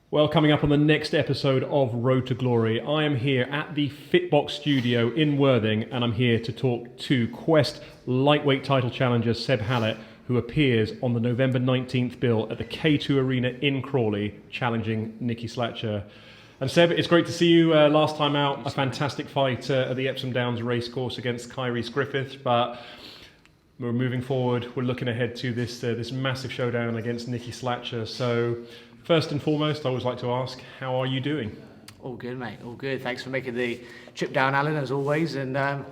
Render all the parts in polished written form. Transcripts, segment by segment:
Well, coming up on the next episode of Road to Glory, I am here at the Fitbox studio in Worthing, and I'm here to talk to Quest lightweight title challenger Seb Hallett, who appears on the November 19th bill at the K2 Arena in Crawley, challenging Nicky Slatcher. And Seb, it's great to see you last time out. A fantastic fight at the Epsom Downs racecourse against Kyrese Griffith, but we're moving forward. We're looking ahead to this massive showdown against Nicky Slatcher. So, first and foremost, I always like to ask, how are you doing? All good, mate. All good. Thanks for making the trip down, Alan, as always. And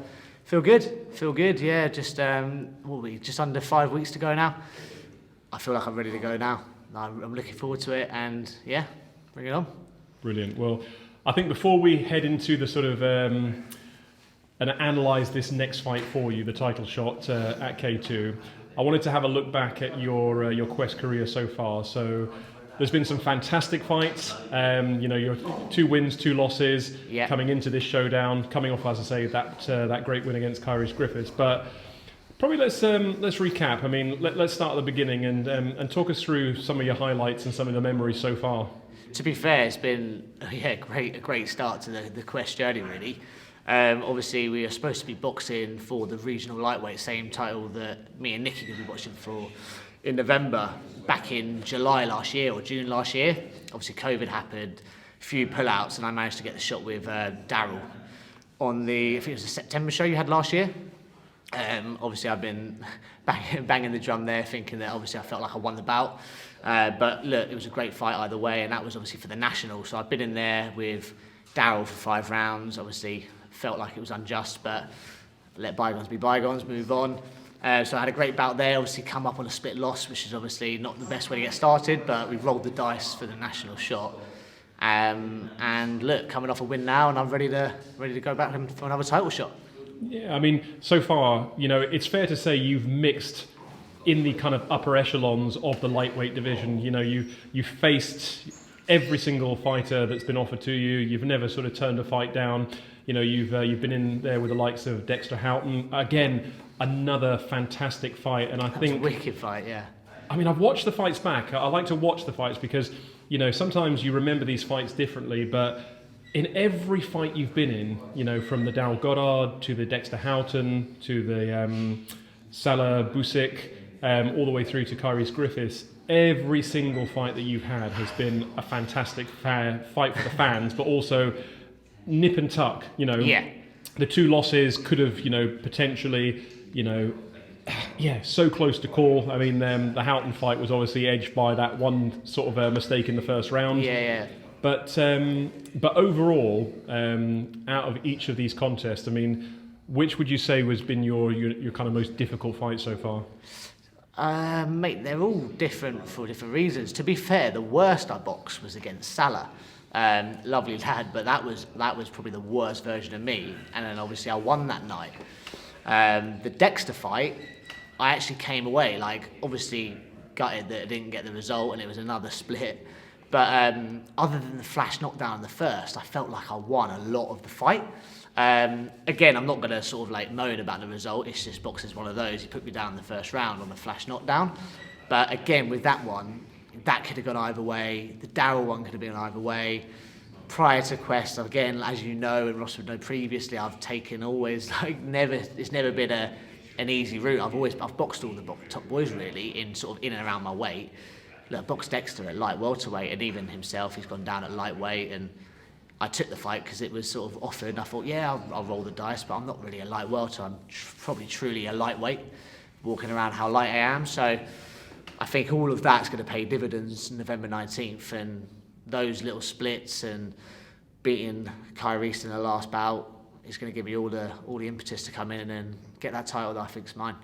feel good. Feel good. Yeah, just just under 5 weeks to go now. I feel like I'm ready to go now. I'm looking forward to it, and yeah, bring it on. Brilliant. Well, I think before we head into the sort of and analyse this next fight for you, the title shot at K2, I wanted to have a look back at your Quest career so far. So there's been some fantastic fights. Your 2 wins, 2 losses coming into this showdown, coming off, as I say, that great win against Kyrese Griffiths. But probably let's recap. I mean, let's start at the beginning and talk us through some of your highlights and some of the memories so far. To be fair, it's been a great start to the Quest journey, really. Obviously, we are supposed to be boxing for the regional lightweight, same title that me and Nikki could be boxing for in November, back in July last year or June last year. Obviously, COVID happened, a few pullouts, and I managed to get the shot with Daryl on I think it was the September show you had last year. Obviously, I've been banging the drum there, thinking that obviously I felt like I won the bout. But look, it was a great fight either way, and that was obviously for the national. So I've been in there with Daryl for 5 rounds. Obviously, felt like it was unjust, but let bygones be bygones, move on. So I had a great bout there, obviously come up on a split loss, which is obviously not the best way to get started, but we've rolled the dice for the national shot. And look, coming off a win now, and I'm ready to go back for another title shot. Yeah, I mean, so far, it's fair to say you've mixed in the kind of upper echelons of the lightweight division. You've faced every single fighter that's been offered to you. You've never sort of turned a fight down. You've been in there with the likes of Dexter Houghton. Again, another fantastic fight, and I think was a wicked fight. Yeah. I mean, I've watched the fights back. I like to watch the fights because sometimes you remember these fights differently, but in every fight you've been in, from the Daryl Goddard to the Dexter Houghton to the Salah Busick, all the way through to Kyrese Griffiths, every single fight that you've had has been a fantastic fight for the fans, but also nip and tuck. Yeah. The 2 losses could have, potentially, so close to call. I mean, the Houghton fight was obviously edged by that one sort of mistake in the first round. Yeah. But overall, out of each of these contests, I mean, which would you say has been your kind of most difficult fight so far? Mate, they're all different for different reasons. To be fair, the worst I boxed was against Salah. Lovely lad, but that was probably the worst version of me. And then obviously I won that night. The Dexter fight, I actually came away obviously gutted that I didn't get the result and it was another split. But other than the flash knockdown in the first, I felt like I won a lot of the fight. Again, I'm not going to sort of moan about the result. It's just boxing's one of those. He put me down in the first round on the flash knockdown. But again, with that one, that could have gone either way. The Daryl one could have been either way. Prior to Quest, again, as you know, and Ross would know previously, I've taken always it's never been an easy route. I've boxed all the top boys really in and around my weight. Look, I boxed Dexter at light welterweight, and even himself, he's gone down at lightweight. And I took the fight because it was sort of offered. And I thought, I'll roll the dice, but I'm not really a light welter. I'm probably truly a lightweight, walking around how light I am. So I think all of that's going to pay dividends November 19th, and those little splits and beating Kyrese in the last bout is going to give me all the impetus to come in and get that title that I think is mine.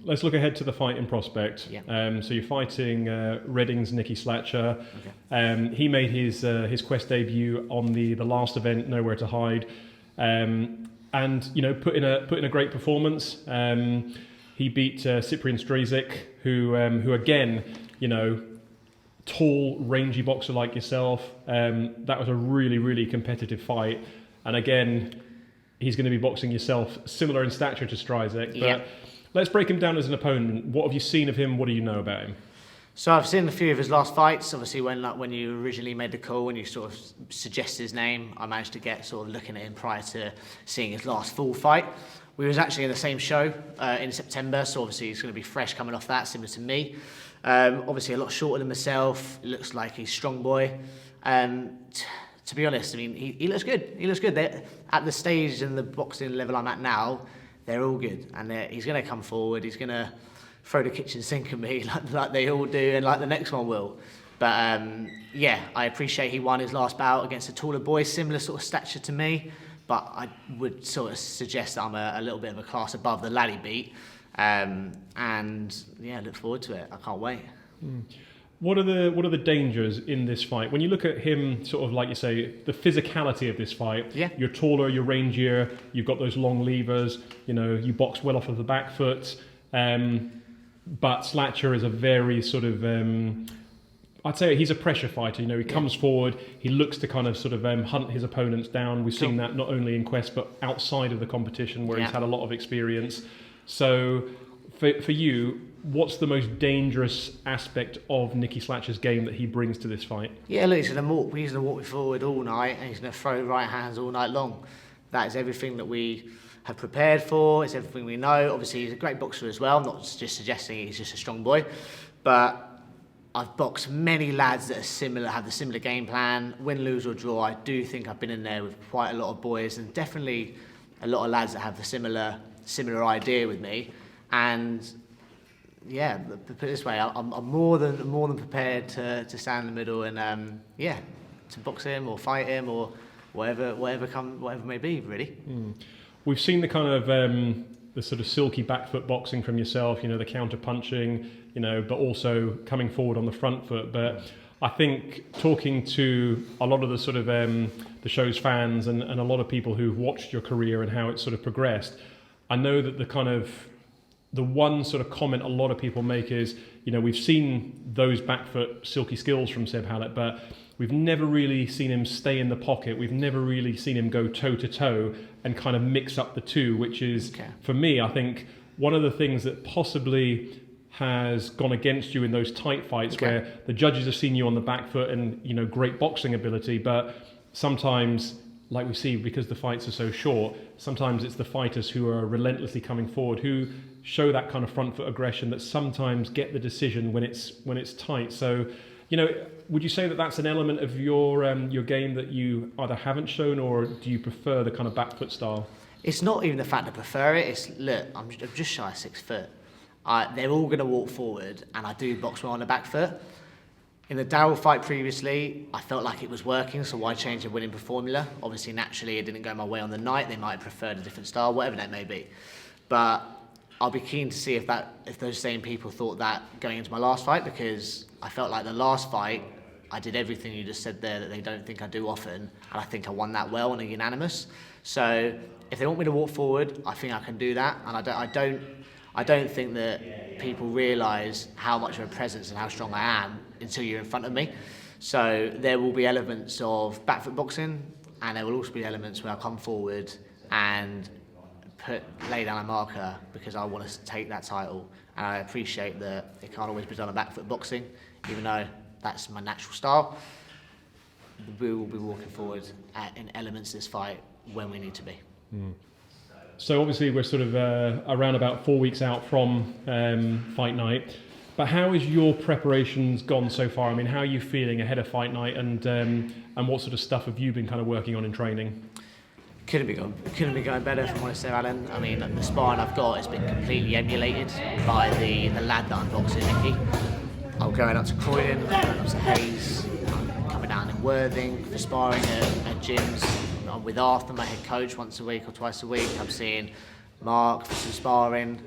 Let's look ahead to the fight in prospect. Yeah. So you're fighting Reading's Nicky Slatcher. Okay. He made his Quest debut on the last event, Nowhere to Hide, and put in a great performance. He beat Cyprian Strezic, who again, tall, rangy boxer like yourself. That was a really, really competitive fight, and again, he's going to be boxing yourself, similar in stature to Strezic. But let's break him down as an opponent. What have you seen of him? What do you know about him? So I've seen a few of his last fights. Obviously, when you originally made the call, when you sort of suggested his name, I managed to get sort of looking at him prior to seeing his last full fight. We was actually in the same show in September, so obviously he's going to be fresh coming off that, similar to me. Obviously a lot shorter than myself. It looks like he's a strong boy. To be honest, I mean, he looks good. He looks good. At the stage and the boxing level I'm at now, they're all good, and he's going to come forward. He's going to throw the kitchen sink at me like they all do, and like the next one will. But yeah, I appreciate he won his last bout against a taller boy, similar sort of stature to me. But I would sort of suggest that I'm a little bit of a class above the lad he beat. And yeah, look forward to it. I can't wait. What are the dangers in this fight? When you look at him, sort of like you say, the physicality of this fight. Yeah. You're taller, you're rangier, you've got those long levers. You know, you box well off of the back foot. But Slatcher is a very sort of, I'd say he's a pressure fighter. You know, he comes forward, he looks to kind of sort of hunt his opponents down. We've seen that not only in Quest, but outside of the competition where he's had a lot of experience. So for you, what's the most dangerous aspect of Nicky Slatcher's game that he brings to this fight? Yeah, look, he's going to walk me forward all night, and he's going to throw right hands all night long. That is everything that we have prepared for. It's everything we know. Obviously, he's a great boxer as well. I'm not just suggesting he's just a strong boy, but I've boxed many lads that are similar, have the similar game plan. Win, lose or draw, I do think I've been in there with quite a lot of boys, and definitely a lot of lads that have the similar idea with me. And yeah, put it this way, I'm more than prepared to stand in the middle and yeah, to box him or fight him or whatever may be, really. We've seen the kind of the sort of silky back foot boxing from yourself, you know, the counter punching, you know, but also coming forward on the front foot. But I think talking to a lot of the sort of the show's fans and a lot of people who've watched your career and how it's sort of progressed, I know that the one sort of comment a lot of people make is, you know, we've seen those back foot silky skills from Seb Hallett, but we've never really seen him stay in the pocket. We've never really seen him go toe to toe and kind of mix up the two, which is, for me, I think one of the things that possibly has gone against you in those tight fights where the judges have seen you on the back foot and, you know, great boxing ability, but sometimes, like we see, because the fights are so short, sometimes it's the fighters who are relentlessly coming forward who show that kind of front foot aggression that sometimes get the decision when it's tight. So, you know, would you say that that's an element of your game that you either haven't shown, or do you prefer the kind of back foot style? It's not even the fact I prefer it. It's, look, I'm just shy of 6 foot. They're all going to walk forward, and I do box well on the back foot. In the Darryl fight previously, I felt like it was working, so why change a winning formula? Obviously, naturally, it didn't go my way on the night. They might have preferred a different style, whatever that may be. But I'll be keen to see if those same people thought that going into my last fight, because I felt like the last fight, I did everything you just said there that they don't think I do often, and I think I won that well on a unanimous. So if they want me to walk forward, I think I can do that, and I don't think that people realise how much of a presence and how strong I am until you're in front of me. So there will be elements of back foot boxing, and there will also be elements where I come forward and lay down a marker because I want to take that title. And I appreciate that it can't always be done on back foot boxing, even though that's my natural style. We will be walking forward in elements of this fight when we need to be. So obviously we're sort of around about 4 weeks out from fight night, but how has your preparations gone so far? I mean, how are you feeling ahead of fight night, and what sort of stuff have you been kind of working on in training? Couldn't be going better, if I'm honest there, Alan. I mean, the sparring I've got has been completely emulated by the lad that I'm boxing, Nikki. I'm going up to Croydon, I'm going up to Hayes, I'm coming down in Worthing for sparring at gyms. I'm with Arthur, my head coach, once a week or twice a week. I'm seeing Mark for some sparring.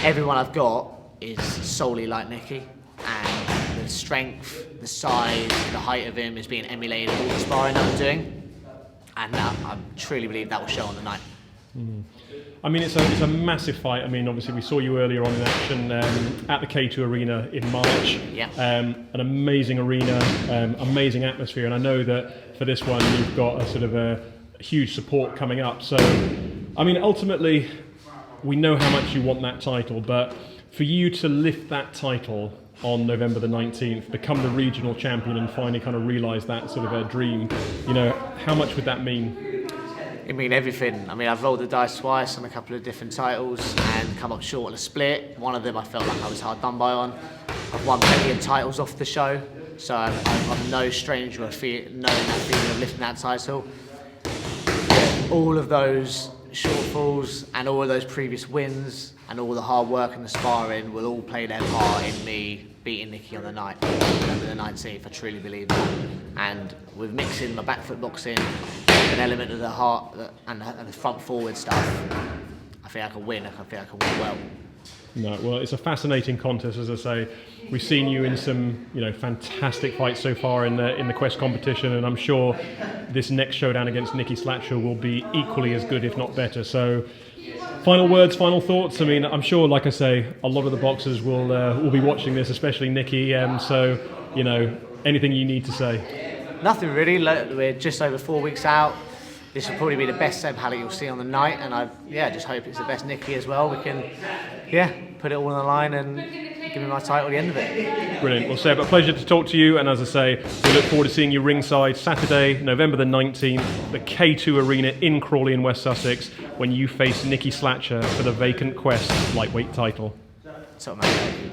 Everyone I've got is solely like Nikki, and the strength, the size, the height of him is being emulated in all the sparring that I'm doing. And I truly believe that will show on the night. I mean, it's a massive fight. I mean, obviously we saw you earlier on in action at the K2 Arena in March. Yeah. An amazing arena, amazing atmosphere, and I know that for this one you've got a sort of a huge support coming up. So, I mean, ultimately we know how much you want that title, but for you to lift that title on November the 19th, become the regional champion and finally kind of realise that sort of a dream, you know, how much would that mean? It mean everything. I mean, I've rolled the dice twice on a couple of different titles and come up short on a split. One of them I felt like I was hard done by on. I've won plenty of titles off the show, so I'm no stranger of knowing that feeling of lifting that title. All of those shortfalls and all of those previous wins and all the hard work and the sparring will all play their part in me beating Nikki on the night, November the 19th. I truly believe that. And with mixing my back foot boxing, an element of the heart and the front forward stuff, I think I can win. I think I can win well. No, well, it's a fascinating contest, as I say. We've seen you in some, you know, fantastic fights so far in the Quest competition, and I'm sure this next showdown against Nicky Slatcher will be equally as good, if not better. So, final words, final thoughts. I mean, I'm sure, like I say, a lot of the boxers will be watching this, especially Nikki. So, you know, anything you need to say? Nothing really. We're just over 4 weeks out. This will probably be the best Seb Hallett you'll see on the night, and I just hope it's the best Nikki as well. We can put it all on the line and give me my title at the end of it. Brilliant. Well, Seb, a pleasure to talk to you, and as I say, we look forward to seeing you ringside Saturday, November the 19th, the K2 Arena in Crawley in West Sussex, when you face Nicky Slatcher for the vacant Quest lightweight title. So, mate.